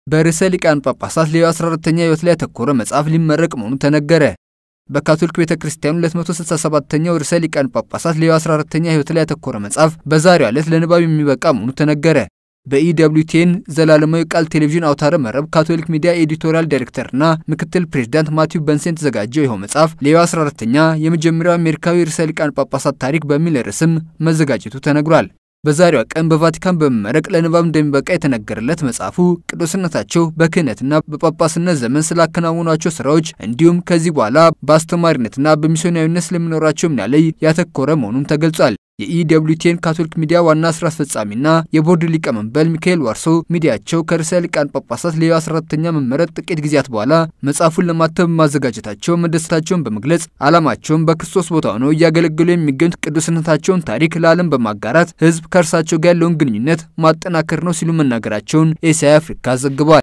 በርዕሰ ሊቃነ ጳጳሳት ሌዮ 14ኛ ሕይወት ላይ ያተኮረ መጽሐፍ ሊመረቅ መሆኑ ተነገረ። በካቶሊክ ቤተክርስቲያን 267ኛው ርዕሰ ሊቃነ ጳጳሳት ሌዮ 14ኛ ሕይወት ላይ ያተኮረ መጽሐፍ በዛሬው ዕለት ለንባብ የሚበቃ መሆኑ ተነገረ። በኢደብሊውቲኤን ዘላለማዊ ቃል ቴሌቪዥን አውታረ መረብ ካቶሊክ ሚዲያ ኤዲቶሪያል ዳይሬክተርና ምክትል ፕሬዝዳንት ማቲው በንሴን ተዘጋጀው ይኸው መጽሐፍ ሌዮ 14ኛ የመጀመሪያው አሜሪካዊ ርዕሰ ሊቃነ ጳጳሳት ታሪክ በሚል ርዕስም መዘጋጀቱ ተነግሯል። በዛሬው ቀን በቫቲካን በመመረቅ ለንባብ እንደሚበቃ የተነገረለት መጽሐፉ ቅዱስነታቸው በክህነትና በጳጳስነት ዘመን ስላከናወኗቸው ስራዎች እንዲሁም ከዚህ በኋላ በአስተማሪነትና በሚስዮናዊነት ስለሚኖራቸው ሚና ላይ ያተኮረ መሆኑን ተገልጿል። የኢደብሊውቲኤን ካቶሊክ ሚዲያ ዋና ስራ አስፈጻሚና የቦርድ ሊቀመንበር ሚካኤል ዋርሶ ሚዲያቸው ከርዕሰ ሊቃነ ጳጳሳት ሌዮ 14ኛ መመረጥ ጥቂት ጊዜያት በኋላ መጽሐፉን ለማተም ማዘጋጀታቸው መደሰታቸውን በመግለጽ ዓላማቸውን በክርስቶስ ቦታ ሆነው እያገለገሉ የሚገኙት ቅዱስነታቸውን ታሪክ ለዓለም በማጋራት ህዝብ ከእርሳቸው ጋር ያለውን ግንኙነት ማጠናከር ነው ሲሉ መናገራቸውን ኤስአይ አፍሪካ ዘግቧል።